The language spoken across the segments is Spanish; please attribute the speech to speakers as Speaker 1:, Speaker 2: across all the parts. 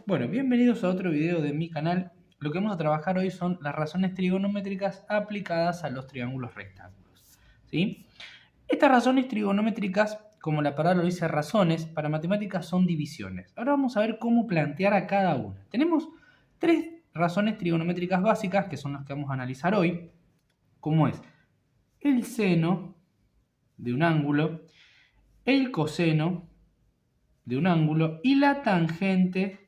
Speaker 1: Bueno, bienvenidos a otro video de mi canal. Lo que vamos a trabajar hoy son las razones trigonométricas aplicadas a los triángulos rectángulos, ¿sí? Estas razones trigonométricas, como la palabra lo dice razones, para matemáticas son divisiones. Ahora vamos a ver cómo plantear a cada una. Tenemos tres razones trigonométricas básicas, que son las que vamos a analizar hoy, como es el seno de un ángulo, el coseno de un ángulo y la tangente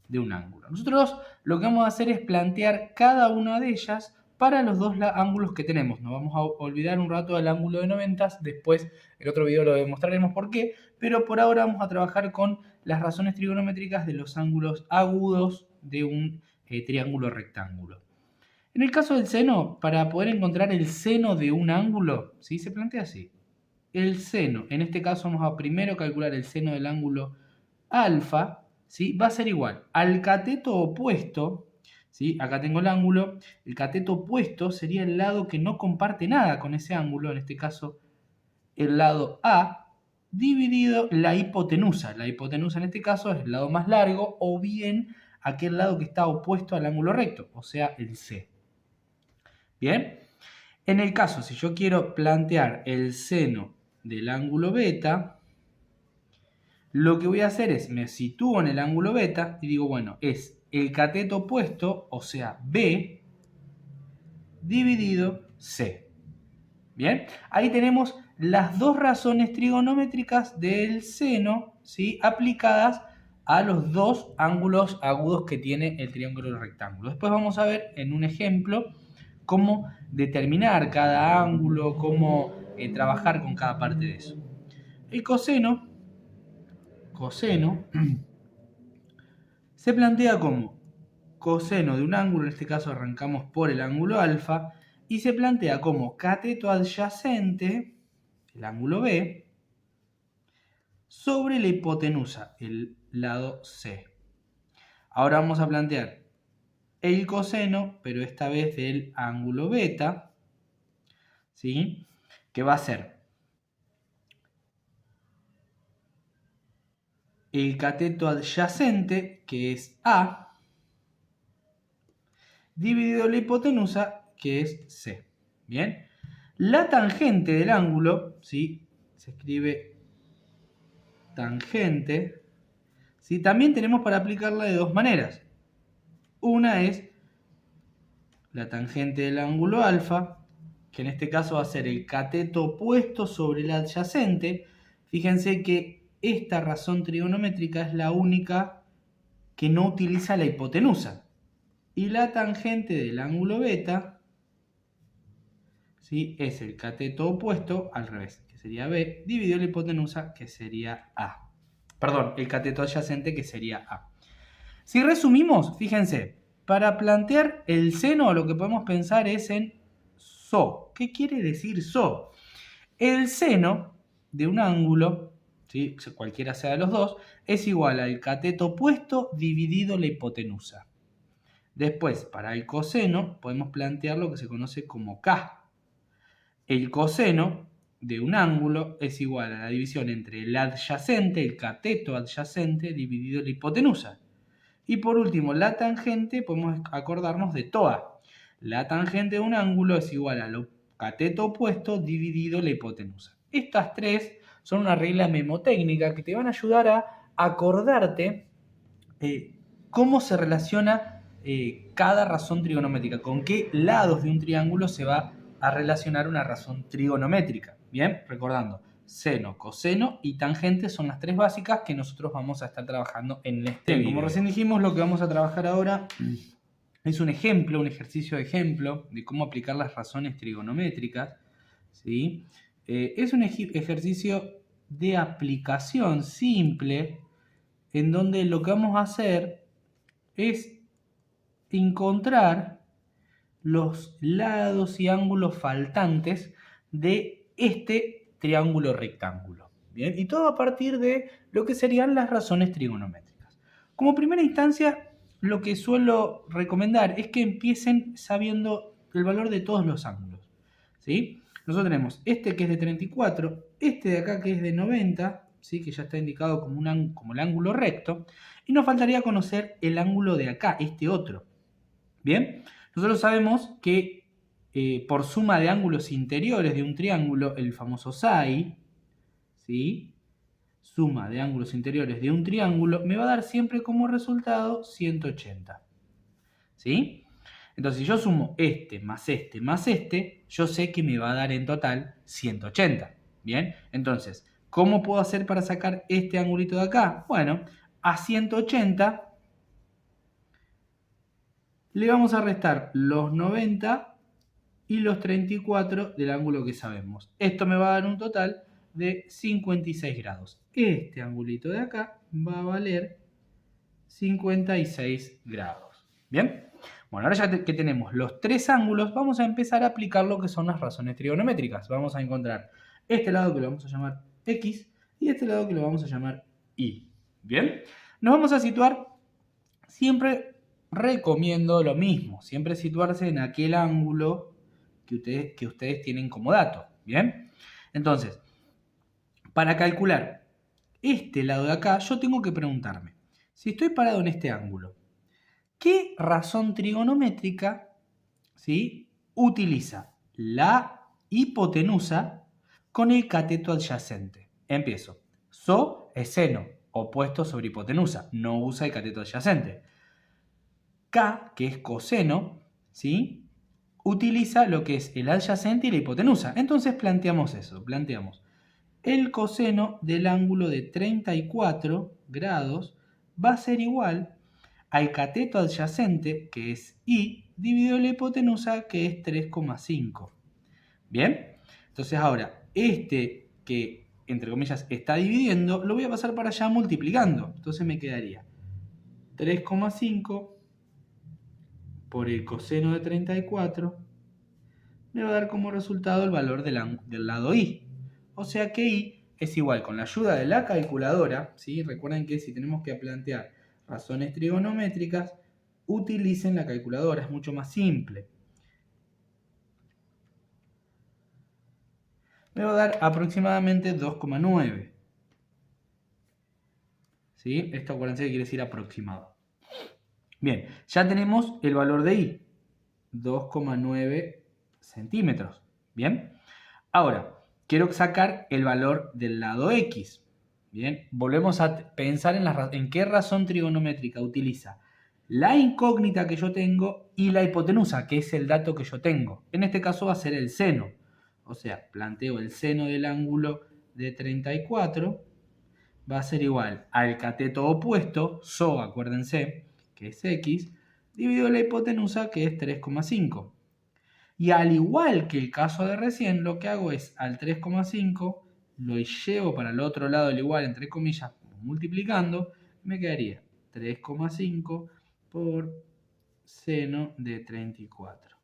Speaker 1: de un ángulo. Nosotros lo que vamos a hacer es plantear cada una de ellas para los dos ángulos que tenemos. Nos vamos a olvidar un rato del ángulo de 90, después en otro video lo demostraremos por qué, pero por ahora vamos a trabajar con las razones trigonométricas de los ángulos agudos de un triángulo rectángulo. En el caso del seno, para poder encontrar el seno de un ángulo, ¿sí? Se plantea así. El seno, en este caso vamos a primero calcular el seno del ángulo alfa, ¿sí? Va a ser igual al cateto opuesto, ¿sí? Acá tengo el ángulo, el cateto opuesto sería el lado que no comparte nada con ese ángulo, en este caso el lado A, dividido la hipotenusa. La hipotenusa en este caso es el lado más largo o bien aquel lado que está opuesto al ángulo recto, o sea, el C. Bien, en el caso, si yo quiero plantear el seno del ángulo beta, lo que voy a hacer es, me sitúo en el ángulo beta y digo, bueno, es el cateto opuesto, o sea, B, dividido C. Bien, ahí tenemos las dos razones trigonométricas del seno, ¿sí? Aplicadas a los dos ángulos agudos que tiene el triángulo rectángulo. Después vamos a ver en un ejemplo cómo determinar cada ángulo, cómo trabajar con cada parte de eso. El coseno se plantea como coseno de un ángulo, en este caso arrancamos por el ángulo alfa, y se plantea como cateto adyacente, el ángulo B, sobre la hipotenusa, el lado C. Ahora vamos a plantear el coseno, pero esta vez del ángulo beta, ¿sí? Que va a ser el cateto adyacente, que es A, dividido la hipotenusa, que es C. Bien. La tangente del ángulo, ¿sí? Se escribe tangente, ¿sí? También tenemos para aplicarla de dos maneras. Una es la tangente del ángulo alfa, que en este caso va a ser el cateto opuesto sobre el adyacente. Fíjense que esta razón trigonométrica es la única que no utiliza la hipotenusa. Y la tangente del ángulo beta, ¿sí? Es el cateto opuesto al revés, que sería B, dividido la hipotenusa, que sería A. Perdón, el cateto adyacente, que sería A. Si resumimos, fíjense, para plantear el seno lo que podemos pensar es en SO. ¿Qué quiere decir SO? El seno de un ángulo, ¿sí? Cualquiera sea de los dos, es igual al cateto opuesto dividido la hipotenusa. Después, para el coseno, podemos plantear lo que se conoce como K. El coseno de un ángulo es igual a la división entre el adyacente, el cateto adyacente, dividido la hipotenusa. Y por último, la tangente, podemos acordarnos de TOA. La tangente de un ángulo es igual al cateto opuesto dividido la hipotenusa. Estas tres son una regla memotécnica que te van a ayudar a acordarte cómo se relaciona cada razón trigonométrica, con qué lados de un triángulo se va a relacionar una razón trigonométrica. Bien, recordando, seno, coseno y tangente son las tres básicas que nosotros vamos a estar trabajando en este video. Como recién dijimos, lo que vamos a trabajar ahora es un ejemplo, un ejercicio de ejemplo de cómo aplicar las razones trigonométricas, ¿sí? Es un ejercicio de aplicación simple en donde lo que vamos a hacer es encontrar los lados y ángulos faltantes de este triángulo rectángulo. ¿Bien? Y todo a partir de lo que serían las razones trigonométricas. Como primera instancia, lo que suelo recomendar es que empiecen sabiendo el valor de todos los ángulos, ¿sí? Nosotros tenemos este que es de 34, este de acá que es de 90 ¿sí? Que ya está indicado como, como el ángulo recto, y nos faltaría conocer el ángulo de acá, este otro. Bien, nosotros sabemos que por suma de ángulos interiores de un triángulo, el famoso SAI, ¿sí? Suma de ángulos interiores de un triángulo me va a dar siempre como resultado 180. ¿Sí? Entonces, si yo sumo este, más este, yo sé que me va a dar en total 180. Bien, entonces, ¿cómo puedo hacer para sacar este angulito de acá? Bueno, a 180 le vamos a restar los 90 y los 34 del ángulo que sabemos. Esto me va a dar un total de 56 grados. Este angulito de acá va a valer 56 grados. ¿Bien? Bueno, ahora ya que tenemos los tres ángulos, vamos a empezar a aplicar lo que son las razones trigonométricas. Vamos a encontrar este lado que lo vamos a llamar X y este lado que lo vamos a llamar Y. ¿Bien? Nos vamos a situar, siempre recomiendo lo mismo, siempre situarse en aquel ángulo que ustedes tienen como dato. ¿Bien? Entonces, para calcular este lado de acá, yo tengo que preguntarme, si estoy parado en este ángulo, ¿qué razón trigonométrica, ¿sí?, utiliza la hipotenusa con el cateto adyacente? Empiezo. So es seno, opuesto sobre hipotenusa, no usa el cateto adyacente. K, que es coseno, ¿sí?, utiliza lo que es el adyacente y la hipotenusa. Entonces planteamos eso, planteamos el coseno del ángulo de 34 grados va a ser igual al cateto adyacente, que es I, dividido la hipotenusa, que es 3,5. ¿Bien? Entonces ahora, este que, entre comillas, está dividiendo, lo voy a pasar para allá multiplicando. Entonces me quedaría 3,5 por el coseno de 34, me va a dar como resultado el valor del lado I. O sea que I es igual, con la ayuda de la calculadora, ¿sí? Recuerden que si tenemos que plantear razones trigonométricas, utilicen la calculadora, es mucho más simple. Me va a dar aproximadamente 2,9. ¿Sí? Esto acuérdense que quiere decir aproximado. Bien, ya tenemos el valor de I, 2,9 centímetros. Bien, ahora quiero sacar el valor del lado X. Bien, volvemos a pensar en qué razón trigonométrica utiliza la incógnita que yo tengo y la hipotenusa, que es el dato que yo tengo. En este caso va a ser el seno. O sea, planteo el seno del ángulo de 34, va a ser igual al cateto opuesto, so, acuérdense, que es X, dividido la hipotenusa, que es 3,5. Y al igual que el caso de recién, lo que hago es al 3,5 lo llevo para el otro lado del igual, entre comillas, multiplicando, me quedaría 3,5 por seno de 34.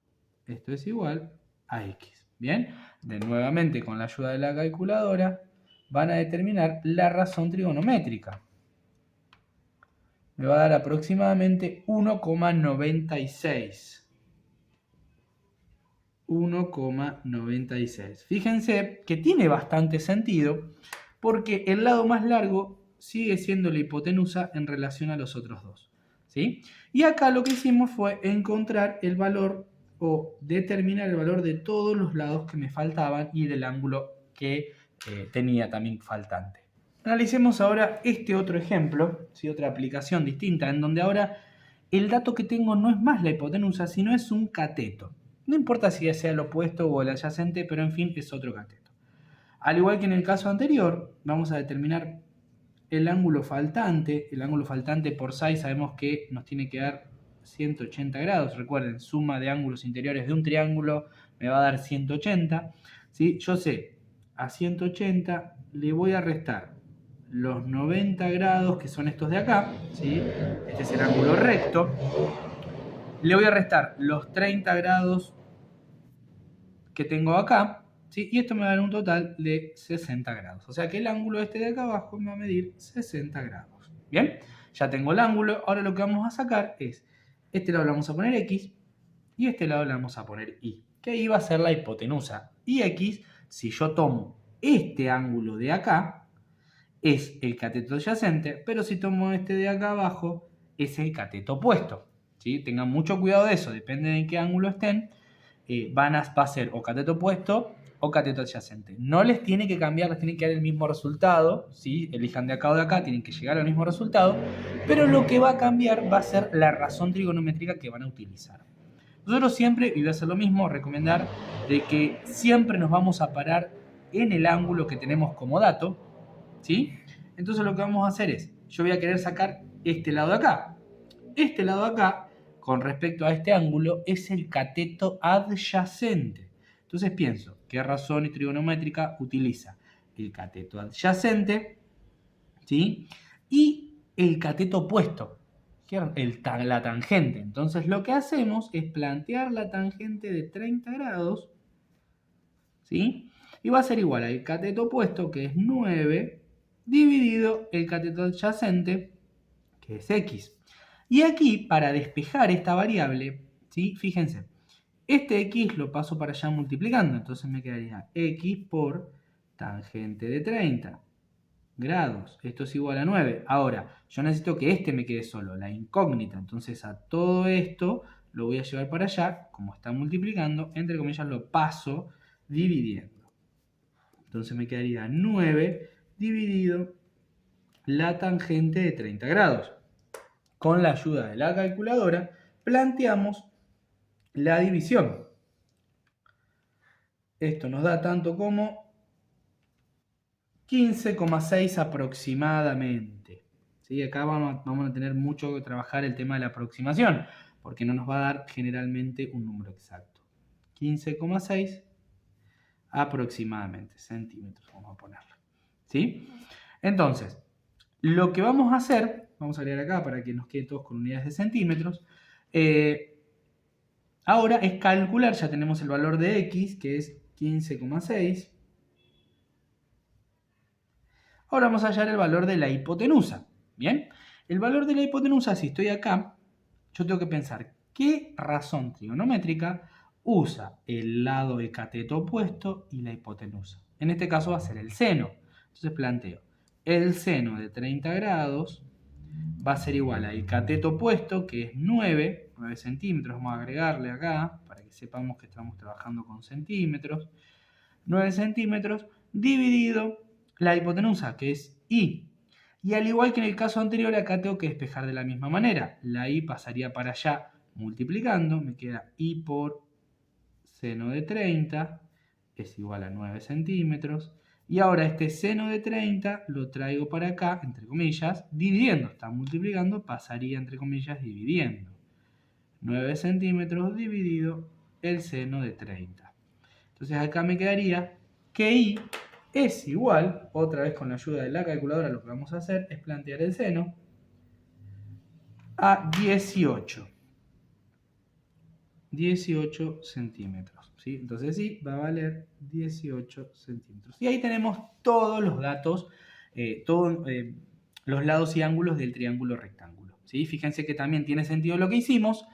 Speaker 1: Esto es igual a X. Bien, nuevamente con la ayuda de la calculadora van a determinar la razón trigonométrica. Me va a dar aproximadamente 1,96. 1,96. Fíjense que tiene bastante sentido porque el lado más largo sigue siendo la hipotenusa en relación a los otros dos. ¿Sí? Y acá lo que hicimos fue encontrar el valor o determinar el valor de todos los lados que me faltaban y del ángulo que tenía también faltante. Analicemos ahora este otro ejemplo, ¿sí? Otra aplicación distinta, en donde ahora el dato que tengo no es más la hipotenusa, sino es un cateto. No importa si sea el opuesto o el adyacente, pero en fin es otro cateto. Al igual que en el caso anterior, vamos a determinar el ángulo faltante. El ángulo faltante por 6 sabemos que nos tiene que dar 180 grados. Recuerden, suma de ángulos interiores de un triángulo me va a dar 180. ¿Sí? Yo sé, a 180 le voy a restar los 90 grados, que son estos de acá, ¿sí? Este es el ángulo recto. Le voy a restar los 30 grados que tengo acá, ¿sí? Y esto me va a dar un total de 60 grados. O sea que el ángulo este de acá abajo me va a medir 60 grados. Bien, ya tengo el ángulo. Ahora lo que vamos a sacar es, este lado le vamos a poner X y este lado le vamos a poner Y, que ahí va a ser la hipotenusa. Y X, si yo tomo este ángulo de acá, es el cateto adyacente, pero si tomo este de acá abajo, es el cateto opuesto. ¿Sí? Tengan mucho cuidado de eso, depende de en qué ángulo estén, va a ser o cateto opuesto o cateto adyacente. No les tiene que cambiar, les tiene que dar el mismo resultado, ¿sí? Elijan de acá o de acá, tienen que llegar al mismo resultado, pero lo que va a cambiar va a ser la razón trigonométrica que van a utilizar. Nosotros siempre, y voy a hacer lo mismo, recomendar de que siempre nos vamos a parar en el ángulo que tenemos como dato, ¿sí? Entonces lo que vamos a hacer es, yo voy a querer sacar este lado de acá. Este lado de acá, con respecto a este ángulo, es el cateto adyacente. Entonces pienso, ¿qué razón trigonométrica utiliza? El cateto adyacente, ¿sí? Y el cateto opuesto, la tangente. Entonces lo que hacemos es plantear la tangente de 30 grados, ¿sí? Y va a ser igual al cateto opuesto, que es 9, dividido el cateto adyacente, que es x. Y aquí, para despejar esta variable, ¿sí? Fíjense, este x lo paso para allá multiplicando, entonces me quedaría x por tangente de 30 grados. Esto es igual a 9. Ahora, yo necesito que este me quede solo, la incógnita. Entonces a todo esto lo voy a llevar para allá, como está multiplicando, entre comillas lo paso dividiendo. Entonces me quedaría 9 dividido la tangente de 30 grados. Con la ayuda de la calculadora planteamos la división. Esto nos da tanto como 15,6 aproximadamente. ¿Sí? Acá vamos a tener mucho que trabajar el tema de la aproximación, porque no nos va a dar generalmente un número exacto. 15,6 aproximadamente, centímetros vamos a ponerlo. ¿Sí? Entonces, lo que vamos a hacer, vamos a leer acá para que nos quede todos con unidades de centímetros, ahora es calcular, ya tenemos el valor de x, que es 15,6. Ahora vamos a hallar el valor de la hipotenusa. ¿Bien? El valor de la hipotenusa, si estoy acá, yo tengo que pensar qué razón trigonométrica usa el lado de cateto opuesto y la hipotenusa. En este caso va a ser el seno. Entonces planteo, el seno de 30 grados va a ser igual al cateto opuesto, que es 9 centímetros. Vamos a agregarle acá, para que sepamos que estamos trabajando con centímetros. 9 centímetros dividido la hipotenusa, que es I. Y al igual que en el caso anterior, acá tengo que despejar de la misma manera. La I pasaría para allá multiplicando. Me queda I por seno de 30 es igual a 9 centímetros. Y ahora este seno de 30 lo traigo para acá, entre comillas, dividiendo. Está multiplicando, pasaría entre comillas dividiendo. 9 centímetros dividido el seno de 30. Entonces acá me quedaría que I es igual, otra vez con la ayuda de la calculadora lo que vamos a hacer es plantear el seno a 18 centímetros. ¿Sí? Entonces sí, va a valer 18 centímetros. Y ahí tenemos todos los datos, los lados y ángulos del triángulo rectángulo. ¿Sí? Fíjense que también tiene sentido lo que hicimos,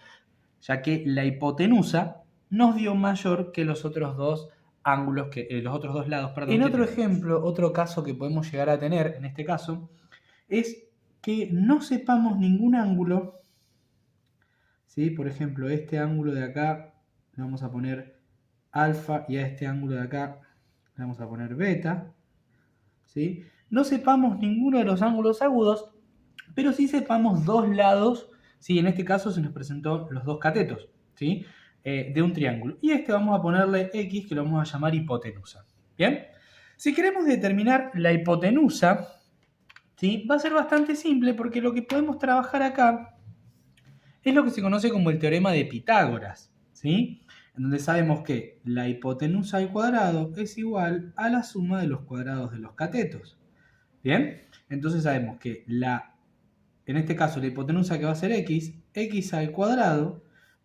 Speaker 1: ya que la hipotenusa nos dio mayor que los otros dos ángulos, los otros dos lados, perdón. En otro ejemplo, otro caso que podemos llegar a tener, en este caso, es que no sepamos ningún ángulo. ¿Sí? Por ejemplo, este ángulo de acá le vamos a poner alfa y a este ángulo de acá le vamos a poner beta. ¿Sí? No sepamos ninguno de los ángulos agudos, pero sí sepamos dos lados. ¿Sí? En este caso se nos presentó los dos catetos, ¿sí? De un triángulo. Y este vamos a ponerle X, que lo vamos a llamar hipotenusa. ¿Bien? Si queremos determinar la hipotenusa, ¿sí? Va a ser bastante simple porque lo que podemos trabajar acá es lo que se conoce como el teorema de Pitágoras, ¿sí? En donde sabemos que la hipotenusa al cuadrado es igual a la suma de los cuadrados de los catetos. ¿Bien? Entonces sabemos que en este caso la hipotenusa que va a ser x al cuadrado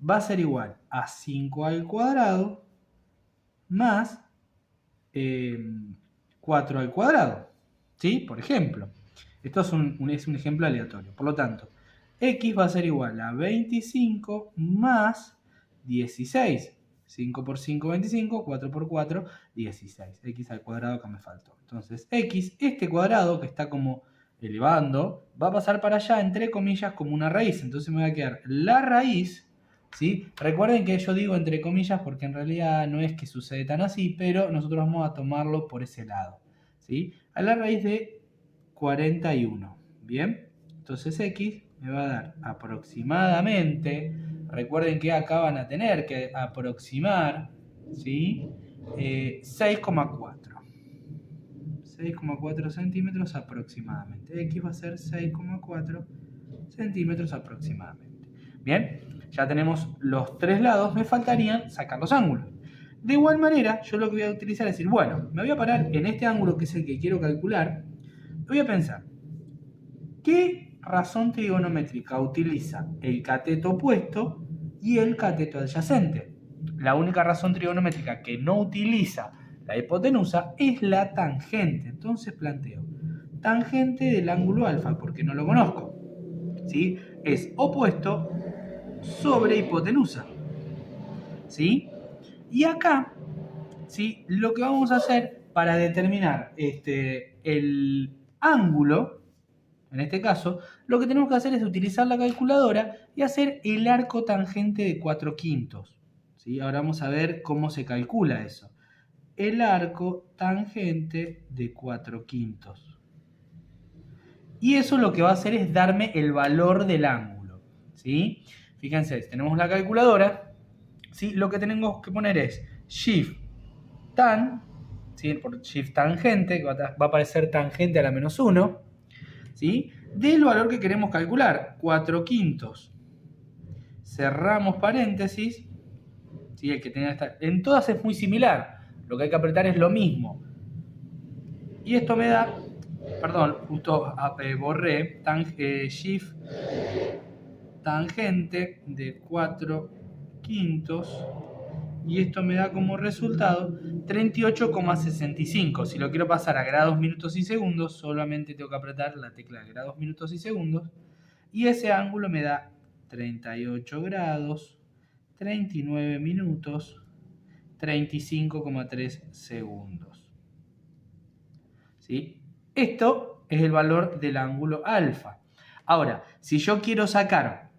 Speaker 1: va a ser igual a 5 al cuadrado más 4 al cuadrado. ¿Sí? Por ejemplo. Esto es un ejemplo aleatorio. Por lo tanto, x va a ser igual a 25 más 16. 5 por 5, 25, 4 por 4, 16. X al cuadrado que me faltó. Entonces, X, este cuadrado que está como elevando, va a pasar para allá, entre comillas, como una raíz. Entonces me va a quedar la raíz, ¿sí? Recuerden que yo digo entre comillas porque en realidad no es que sucede tan así, pero nosotros vamos a tomarlo por ese lado, ¿sí? A la raíz de 41, ¿bien? Entonces X me va a dar aproximadamente, recuerden que acá van a tener que aproximar, ¿sí? 6,4. 6,4 centímetros aproximadamente. X va a ser 6,4 centímetros aproximadamente. Bien, ya tenemos los tres lados, me faltarían sacar los ángulos. De igual manera, yo lo que voy a utilizar es decir, bueno, me voy a parar en este ángulo que es el que quiero calcular. Voy a pensar, ¿qué razón trigonométrica utiliza el cateto opuesto y el cateto adyacente? La única razón trigonométrica que no utiliza la hipotenusa es la tangente. Entonces planteo tangente del ángulo alfa, porque no lo conozco, ¿sí? Es opuesto sobre hipotenusa, ¿sí? Y acá, ¿sí? Lo que vamos a hacer para determinar el ángulo, en este caso, lo que tenemos que hacer es utilizar la calculadora y hacer el arco tangente de 4/5. ¿Sí? Ahora vamos a ver cómo se calcula eso. El arco tangente de 4/5. Y eso lo que va a hacer es darme el valor del ángulo, ¿sí? Fíjense, tenemos la calculadora, ¿sí? Lo que tenemos que poner es shift tan, ¿sí? Por shift tangente, que va a aparecer tangente a la -1, ¿sí? Del valor que queremos calcular, 4/5. Cerramos paréntesis, ¿sí? El que tenía esta, en todas es muy similar, lo que hay que apretar es lo mismo. Y esto me da, perdón, justo borré, shift tangente de 4/5, y esto me da como resultado 38,65. Si lo quiero pasar a grados, minutos y segundos, solamente tengo que apretar la tecla de grados, minutos y segundos, y ese ángulo me da 38 grados, 39 minutos, 35,3 segundos. ¿Sí? Esto es el valor del ángulo alfa. Ahora, si yo quiero sacar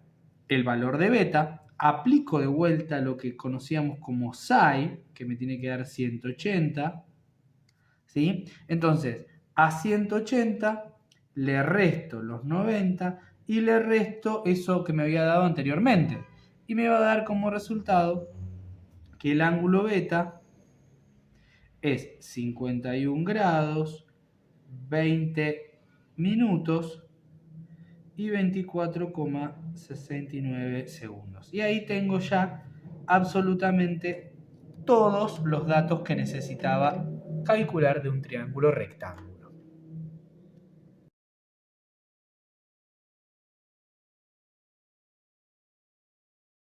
Speaker 1: el valor de beta, aplico de vuelta lo que conocíamos como psi, que me tiene que dar 180. ¿Sí? Entonces, a 180 le resto los 90 y le resto eso que me había dado anteriormente. Y me va a dar como resultado que el ángulo beta es 51 grados, 20 minutos y 24,69 segundos. Y ahí tengo ya absolutamente todos los datos que necesitaba calcular de un triángulo rectángulo.